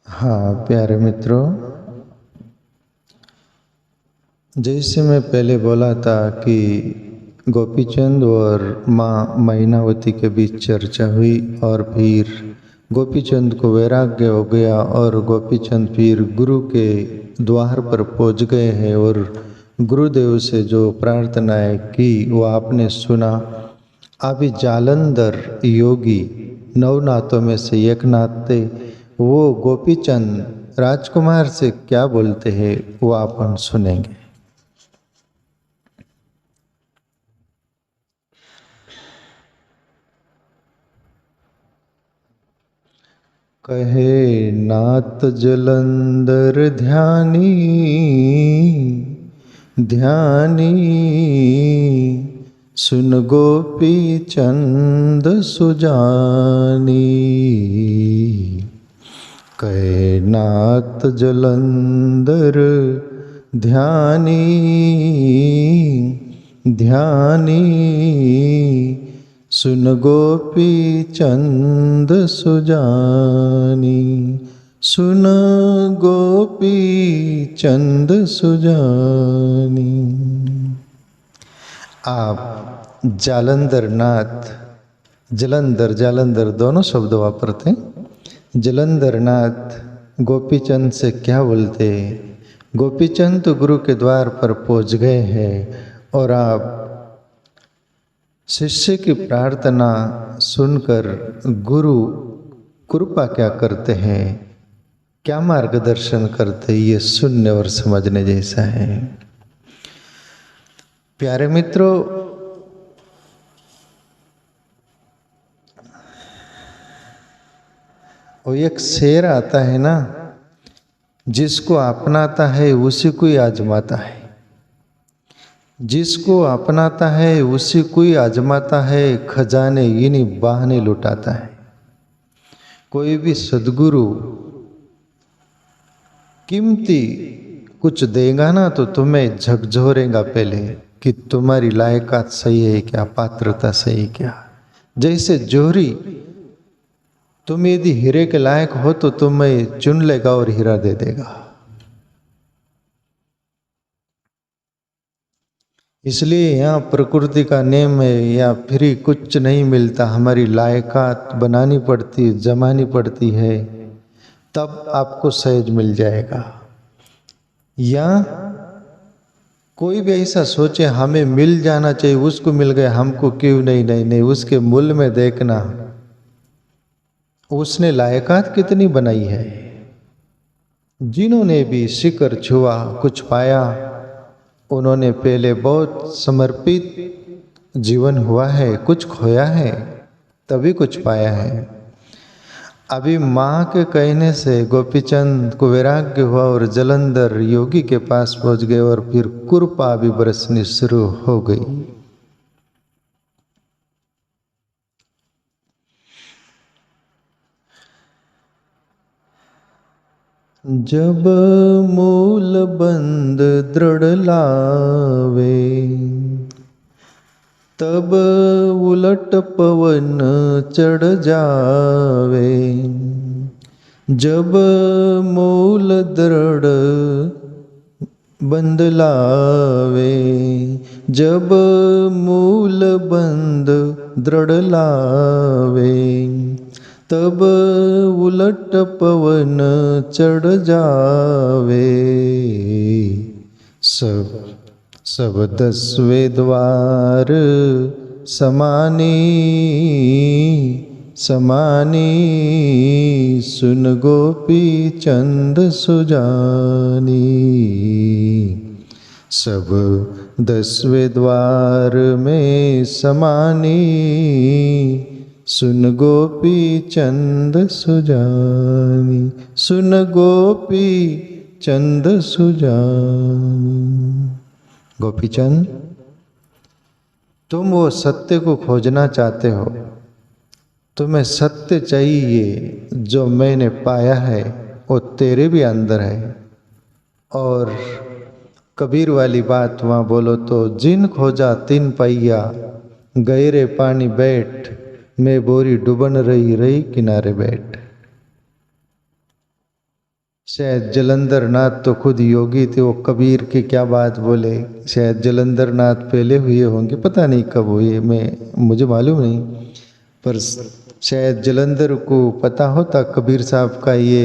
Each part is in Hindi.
हाँ प्यारे मित्रों, जैसे मैं पहले बोला था कि गोपीचंद और माँ मैनावती के बीच चर्चा हुई और फिर गोपीचंद को वैराग्य हो गया और गोपीचंद फिर गुरु के द्वार पर पहुंच गए हैं और गुरुदेव से जो प्रार्थनाएं की वो आपने सुना। अभी जालंधर योगी नवनाथों में से एक नाथ थे, वो गोपीचंद राजकुमार से क्या बोलते हैं वो अपन सुनेंगे। कहे नाथ जलंधर ध्यानी ध्यानी, सुन गोपी चंद सुजानी। कहे नाथ जलंधर ध्यानी ध्यानी, सुन गोपी चंद सुजानी। सुन गोपी चंद सुजानी। आप जालंधर नाथ, जलंधर जालंधर दोनों शब्द वापरते हैं। जलंधर नाथ गोपीचंद से क्या बोलते हैं? गोपीचंद तो गुरु के द्वार पर पहुंच गए हैं और आप शिष्य की प्रार्थना सुनकर गुरु कृपा क्या करते हैं, क्या मार्गदर्शन करते हैं, ये सुनने और समझने जैसा है। प्यारे मित्रों, वो एक शेर आता है ना, जिसको अपनाता है उसी को ही आजमाता है, जिसको अपनाता है उसी को ही आजमाता है, खजाने इन्हीं बहाने लुटाता है। कोई भी सद्गुरु कीमती कुछ देगा ना तो तुम्हें झकझोरेगा पहले कि तुम्हारी लायकात सही है क्या, पात्रता सही है क्या। जैसे जोहरी, तुम यदि हीरे के लायक हो तो तुम्हें चुन लेगा और हीरा दे देगा। इसलिए यहाँ प्रकृति का नियम है, या फ्री कुछ नहीं मिलता, हमारी लायकात बनानी पड़ती, जमानी पड़ती है, तब आपको सहज मिल जाएगा। या कोई भी ऐसा सोचे हमें मिल जाना चाहिए, उसको मिल गया हमको क्यों नहीं, नहीं नहीं, उसके मूल्य में देखना उसने लायकात कितनी बनाई है। जिन्होंने भी शिखर छुआ कुछ पाया, उन्होंने पहले बहुत समर्पित जीवन हुआ है, कुछ खोया है तभी कुछ पाया है। अभी माँ के कहने से गोपीचंद को वैराग्य हुआ और जलंधर योगी के पास पहुंच गए और फिर कृपा भी बरसनी शुरू हो गई। जब मूल बंद दृढ़ लावे, तब उलट पवन चढ़ जावे। जब मूल दृढ़ बंद लावे, जब मूल बंद दृढ़ लावे, तब उलट पवन चढ़ जावे। सब 10वें द्वार समानी समानी, सुन गोपी चंद सुजानी। सब 10वें द्वार में समानी, सुन गोपी चंद सुजानी। सुन गोपी चंद सुजानी। गोपीचंद, तुम वो सत्य को खोजना चाहते हो, तुम्हें सत्य चाहिए, जो मैंने पाया है वो तेरे भी अंदर है। और कबीर वाली बात वहाँ बोलो तो, जिन खोजा तिन पैया, गहरे पानी बैठ, मैं बोरी डुबन रही रही किनारे बैठ। शायद जलंधर नाथ तो खुद योगी थे, वो कबीर की क्या बात बोले। शायद जलंधर नाथ पहले हुए होंगे, पता नहीं कब हुए, मुझे मालूम नहीं, पर शायद जलंधर को पता होता कबीर साहब का ये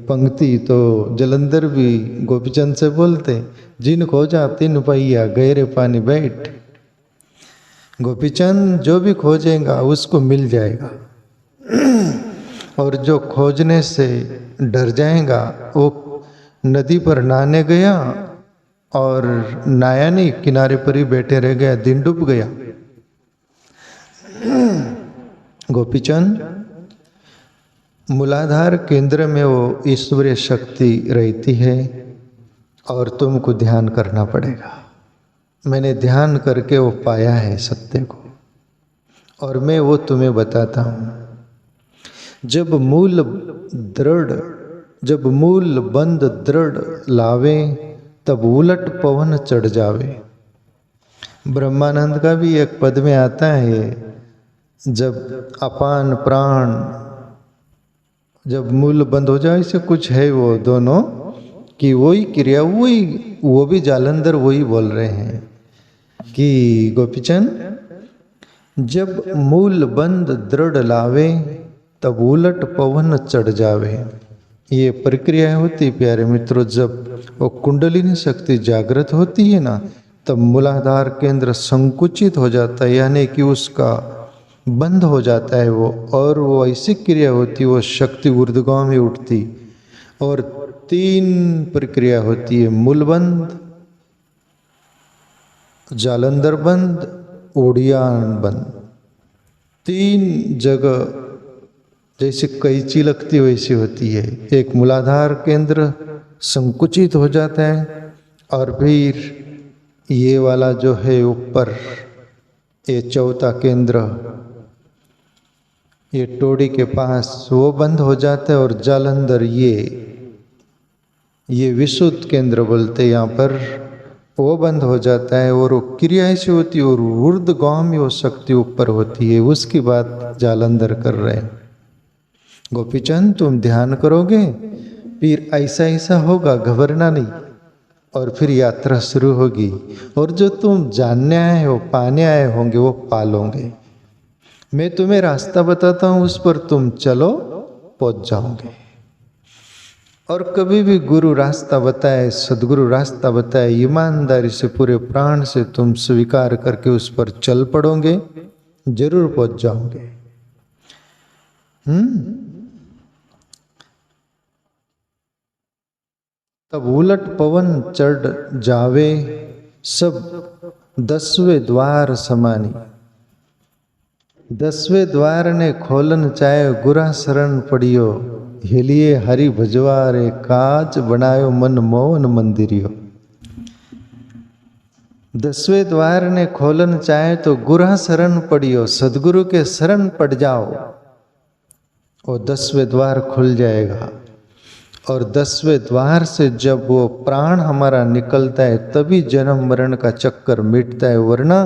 पंक्ति, तो जलंधर भी गोपीचंद से बोलते, जिन खोजा तिन पैया गहरे पानी बैठ। गोपीचंद जो भी खोजेगा उसको मिल जाएगा, और जो खोजने से डर जाएगा वो नदी पर नहाने गया और नहाया नहीं, किनारे पर ही बैठे रह गया, दिन डूब गया। गोपीचंद मूलाधार केंद्र में वो ईश्वरीय शक्ति रहती है और तुमको ध्यान करना पड़ेगा। मैंने ध्यान करके वो पाया है सत्य को, और मैं वो तुम्हें बताता हूँ। जब मूल बंद दृढ़ लावे, तब उलट पवन चढ़ जावे। ब्रह्मानंद का भी एक पद में आता है, जब अपान प्राण जब मूल बंद हो जाए, इसे कुछ है वो दोनों कि वही क्रिया, वो भी जालंधर वही बोल रहे हैं कि गोपीचंद जब मूल बंद दृढ़ लावे, तब उलट पवन चढ़ जावे। ये प्रक्रिया होती प्यारे मित्रों, जब वो कुंडलिनी शक्ति जागृत होती है ना, तब मूलाधार केंद्र संकुचित हो जाता है, यानी कि उसका बंद हो जाता है वो, और वो ऐसी क्रिया होती, वो शक्ति ऊर्ध्वगामी में उठती। और 3 प्रक्रिया होती है, मूल बंद, जालंधर बंद, ओडियान बंद। 3 जगह जैसे कैंची लगती वैसी होती है। एक मूलाधार केंद्र संकुचित हो जाता है, और फिर ये वाला जो है ऊपर, ये चौथा केंद्र, ये टोड़ी के पास, वो बंद हो जाता है, और जालंधर ये विशुद्ध केंद्र बोलते यहाँ पर, वो बंद हो जाता है। और वो क्रिया ऐसी होती है, और ऊर्ध्वगामी वो शक्ति ऊपर होती है, उसकी बात जालंधर कर रहे हैं। गोपीचंद तुम ध्यान करोगे, फिर ऐसा ऐसा होगा, घबरना नहीं, और फिर यात्रा शुरू होगी, और जो तुम जानने आए हो, पाने आए होंगे, वो पालोगे। मैं तुम्हें रास्ता बताता हूँ, उस पर तुम चलो, पहुंच जाओगे। और कभी भी गुरु रास्ता बताए, सदगुरु रास्ता बताए, ईमानदारी से पूरे प्राण से तुम स्वीकार करके उस पर चल पड़ोगे, जरूर पहुंच जाओगे। तब उलट पवन चढ़ जावे, सब 10वें द्वार समानी। 10वें द्वार ने खोलन चाहे, गुरा शरण पड़ियो, हिलिए हरि भजवारे, काज बनायो मन मोहन मंदिरियो। 10वें द्वार ने खोलन चाहे तो गुरा शरण पड़ियो, सदगुरु के शरण पड़ जाओ, और 10वें द्वार खुल जाएगा। और 10वें द्वार से जब वो प्राण हमारा निकलता है, तभी जन्म मरण का चक्कर मिटता है। वरना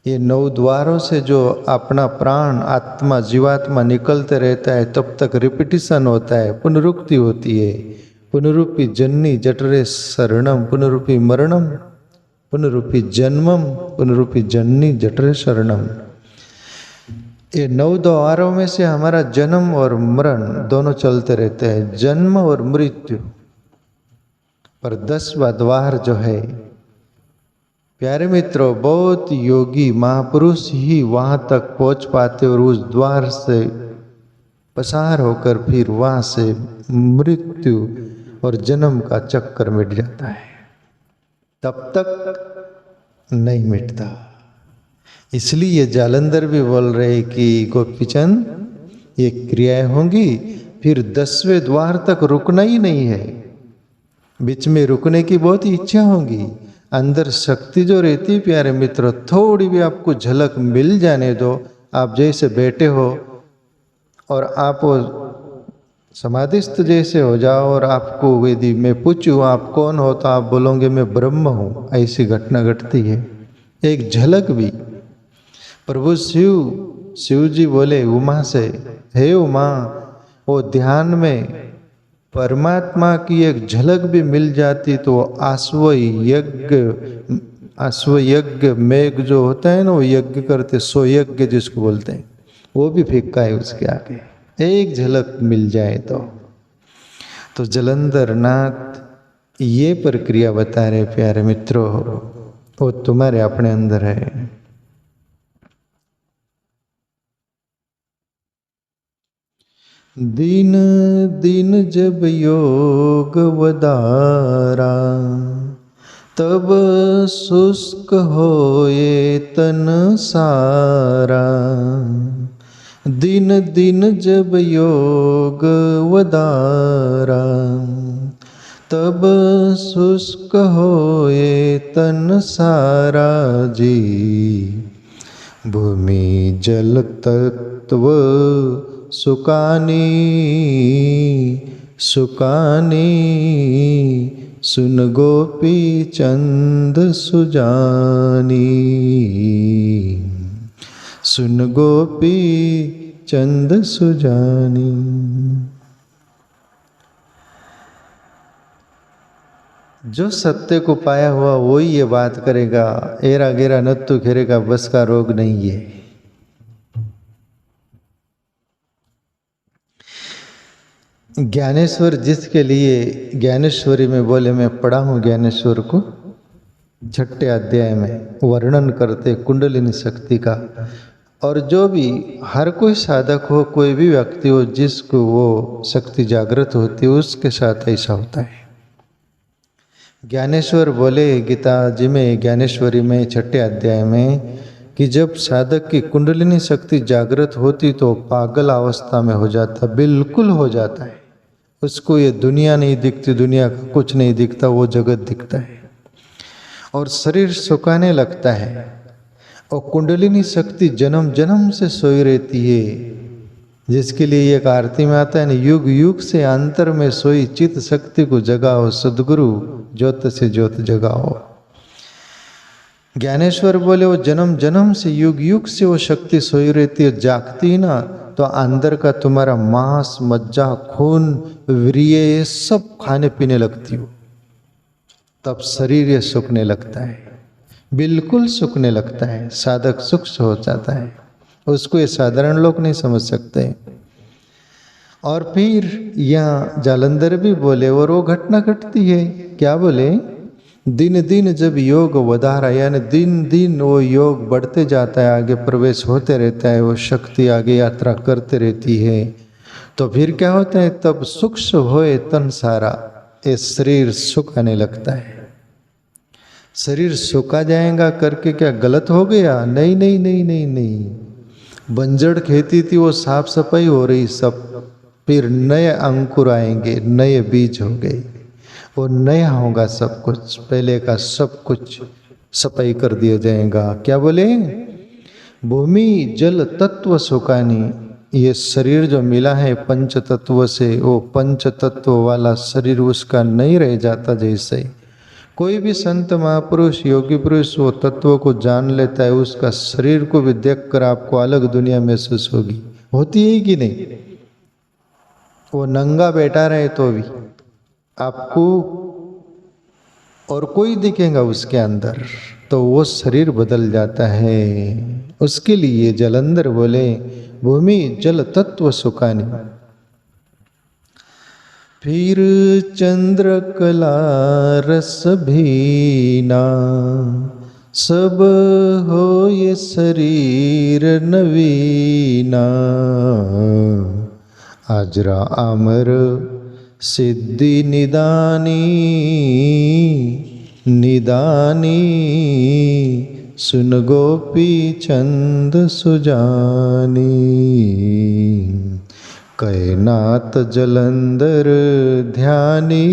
ये 9 द्वारों से जो अपना प्राण आत्मा जीवात्मा निकलते रहता है, तब तक रिपीटिशन होता है, पुनरुक्ति होती है। पुनरुपि जननी जठरे शरणम, पुनरुपि मरणम, पुनरुपि जन्मम, पुनरुपि जननी जठरे शरणम। ये 9 द्वारों में से हमारा जन्म और मरण दोनों चलते रहते हैं, जन्म और मृत्यु। पर 10वां द्वार जो है प्यारे मित्रों, बहुत योगी महापुरुष ही वहां तक पहुंच पाते, और उस द्वार से पसार होकर फिर वहां से मृत्यु और जन्म का चक्कर मिट जाता है, तब तक नहीं मिटता। इसलिए ये जालंधर भी बोल रहे कि गोपीचंद ये क्रियाएं होंगी, फिर 10वें द्वार तक रुकना ही नहीं है, बीच में रुकने की बहुत इच्छा होगी। अंदर शक्ति जो रहती प्यारे मित्र, थोड़ी भी आपको झलक मिल जाने दो। आप जैसे बैठे हो और आप समाधिस्थ जैसे हो जाओ, और आपको यदि मैं पूछूं आप कौन हो, तो आप बोलोगे मैं ब्रह्म हूँ, ऐसी घटना घटती है। एक झलक भी। प्रभु शिव जी बोले उमा से, हे उमा, वो ध्यान में परमात्मा की एक झलक भी मिल जाती तो अश्वयज्ञ मेघ जो होता है ना, वो यज्ञ करते, सोयज्ञ जिसको बोलते हैं, वो भी फीका है उसके आगे। एक झलक मिल जाए तो जलंधर नाथ ये प्रक्रिया बता रहे प्यारे मित्रों, वो तुम्हारे अपने अंदर है। दिन दिन जब योग वदारा, तब शुष्क होए तन सारा। दिन दिन जब योग वदारा, तब शुष्क होए तन सारा जी। भूमि जल तत्व सुकानी सुकानी, सुन गोपी चंद सुजानी। सुन गोपी चंद सुजानी। जो सत्य को पाया हुआ वही ये बात करेगा, एरा गेरा नत्तु घेरेगा बस का रोग नहीं है। ज्ञानेश्वर जिसके लिए ज्ञानेश्वरी में बोले, मैं पढ़ा हूँ ज्ञानेश्वर को, 6ठे अध्याय में वर्णन करते कुंडलिनी शक्ति का। और जो भी हर कोई साधक हो, कोई भी व्यक्ति हो, जिसको वो शक्ति जागृत होती है उसके साथ ऐसा होता है। ज्ञानेश्वर बोले गीता जी में, ज्ञानेश्वरी में 6ठे अध्याय में, कि जब साधक की कुंडलिनी शक्ति जागृत होती तो पागल अवस्था में हो जाता, बिल्कुल हो जाता है। उसको ये दुनिया नहीं दिखती, दुनिया का कुछ नहीं दिखता, वो जगत दिखता है और शरीर सुखाने लगता है। और कुंडलिनी शक्ति जन्म जन्म से सोई रहती है, जिसके लिए एक आरती में आता है ना, युग युग से अंतर में सोई चित शक्ति को जगाओ, सदगुरु ज्योत से ज्योत जगाओ। ज्ञानेश्वर बोले वो जन्म जन्म से युग युग से वो शक्ति सोई रहती है, जागती ना तो अंदर का तुम्हारा मांस मज्जा खून वीर्य सब खाने पीने लगती हो, तब शरीर ये सूखने लगता है, बिल्कुल सूखने लगता है। साधक सुख हो जाता है, उसको ये साधारण लोग नहीं समझ सकते। और फिर यहाँ जालंधर भी बोले और वो घटना घटती है, क्या बोले, दिन दिन जब योग वधारा, यानी दिन दिन वो योग बढ़ते जाता है, आगे प्रवेश होते रहता है, वो शक्ति आगे यात्रा करते रहती है। तो फिर क्या होता है, तब सूक्ष्म होए तन सारा, ये शरीर सुखाने लगता है। शरीर सुखा जाएगा करके क्या गलत हो गया? नहीं नहीं नहीं नहीं नहीं। बंजर खेती थी, वो साफ सफाई हो रही सब, फिर नए अंकुर आएंगे, नए बीज हो गए, वो नया होगा सब कुछ, पहले का सब कुछ सफाई कर दिया जाएगा। क्या बोले, भूमि जल तत्व सुखानी, ये शरीर जो मिला है पंच तत्व से, वो पंच तत्व वाला शरीर उसका नहीं रह जाता। जैसे कोई भी संत महापुरुष योगी पुरुष वो तत्व को जान लेता है, उसका शरीर को भी देखकर आपको अलग दुनिया महसूस होगी, होती है कि नहीं? वो नंगा बैठा रहे तो भी आपको और कोई दिखेगा उसके अंदर, तो वो शरीर बदल जाता है। उसके लिए जलंधर बोले भूमि जल तत्व सुखानी। फिर चंद्र कला रस भीना, सब हो ये शरीर नवीना। आजरा अमर सिद्धि निदानी निदानी, सुन गोपी चंद सुजानी। कैनात जलंधर ध्यानी,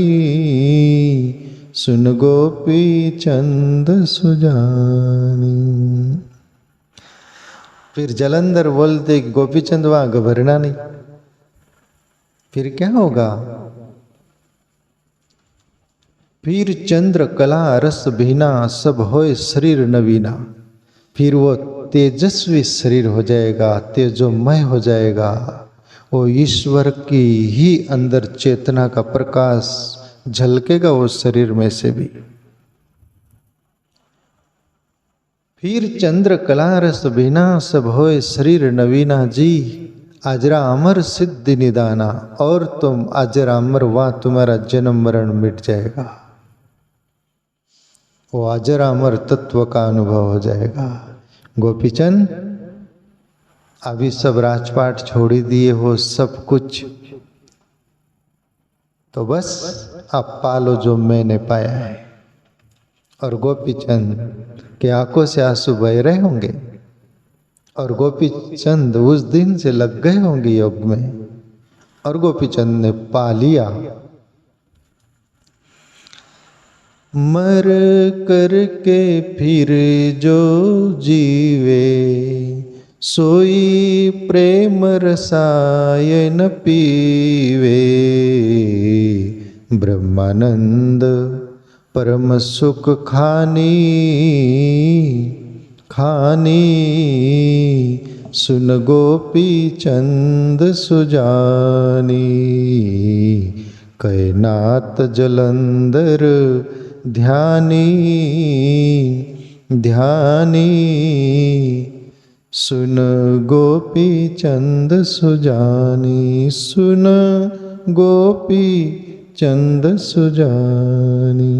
सुन गोपी चंद सुजानी। फिर जलंधर बोलते गोपी चंद वहां घबरना नहीं। फिर क्या होगा? फिर चंद्र कला रस भीना, सब होए शरीर नवीना। फिर वो तेजस्वी शरीर हो जाएगा, तेजोमय हो जाएगा। वो ईश्वर की ही अंदर चेतना का प्रकाश झलकेगा वो शरीर में से भी। फिर चंद्र कला रस बिना सब होए शरीर नवीना जी, आजरा अमर सिद्धि निदाना। और तुम आजरा अमर, वहां तुम्हारा जन्म मरण मिट जाएगा। वो आजरा अमर तत्व का अनुभव हो जाएगा। गोपीचंद अभी सब राजपाट छोड़ दिए हो, सब कुछ, तो बस आप पालो जो मैंने पाया है। और गोपीचंद के आंखों से आंसू बह रहे होंगे और गोपीचंद उस दिन से लग गए होंगे योग में और गोपीचंद ने पा लिया। मर करके फिर जो जीवे, सोई प्रेम रसायन पीवे। ब्रह्मानंद परम सुख खानी खानी, सुन गोपी चंद सुजानी। कैनात जलंधर ध्यानी ध्यानी, सुन गोपी चंद सुजानी। सुन गोपी चंद सुजानी।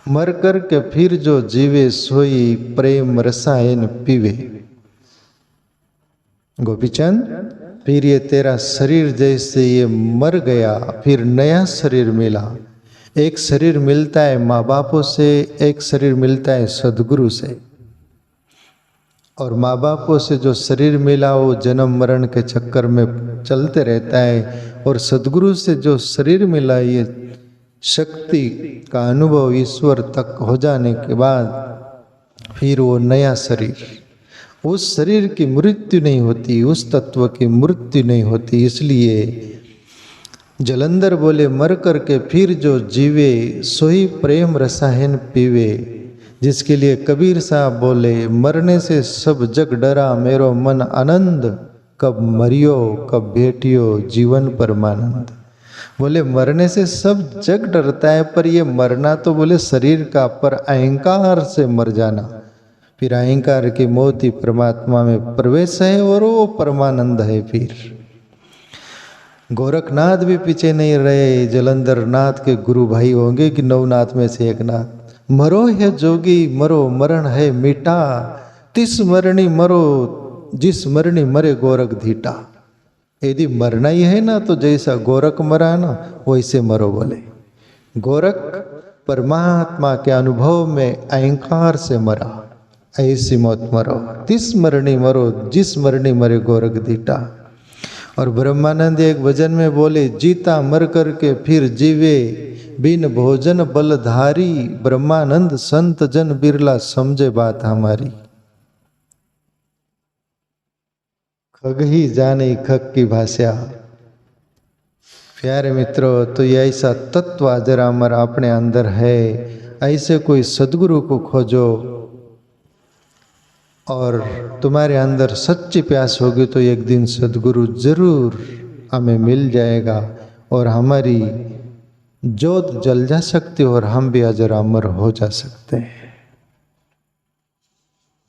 मर कर के फिर जो जीवे, सोई प्रेम रसायन पीवे। गोपीचंद फिर ये तेरा शरीर जैसे ये मर गया, फिर नया शरीर मिला। एक शरीर मिलता है माँ बापों से, एक शरीर मिलता है सदगुरु से। और माँ बापों से जो शरीर मिला वो जन्म मरण के चक्कर में चलते रहता है, और सदगुरु से जो शरीर मिला ये शक्ति का अनुभव ईश्वर तक हो जाने के बाद फिर वो नया शरीर, उस शरीर की मृत्यु नहीं होती, उस तत्व की मृत्यु नहीं होती। इसलिए जलंधर बोले मर करके फिर जो जीवे, सोई प्रेम रसायन पीवे। जिसके लिए कबीर साहब बोले मरने से सब जग डरा, मेरो मन आनंद। कब मरियो कब भेटियो जीवन परमानंद। बोले मरने से सब जग डरता है, पर ये मरना तो बोले शरीर का, पर अहंकार से मर जाना, फिर अहंकार की मौत ही परमात्मा में प्रवेश है और वो परमानंद है। फिर गोरखनाथ भी पीछे नहीं रहे, जलंधर नाथ के गुरु भाई होंगे कि नवनाथ में से एक नाथ। मरो है जोगी मरो, मरण है मीठा, तिस मरणी मरो, जिस मरणी मरे गोरख धीटा। यदि मरना ही है ना तो जैसा गोरख मरा ना वैसे मरो। बोले गोरख परमात्मा के अनुभव में अहंकार से मरा, ऐसी मौत मरो। तिस मरणी मरो, जिस मरणी मरे गोरख धीटा। और ब्रह्मानंद एक भजन में बोले जीता मर करके फिर जीवे, बिन भोजन बलधारी। ब्रह्मानंद संत जन बिरला, समझे बात हमारी। खग ही जाने खग की भाषा। प्यारे मित्रों, तो ये ऐसा तत्व जरा अमर अपने अंदर है। ऐसे कोई सदगुरु को खोजो और तुम्हारे अंदर सच्ची प्यास होगी तो एक दिन सदगुरु जरूर हमें मिल जाएगा और हमारी ज्योत जल जा सकती है और हम भी अजर अमर हो जा सकते हैं।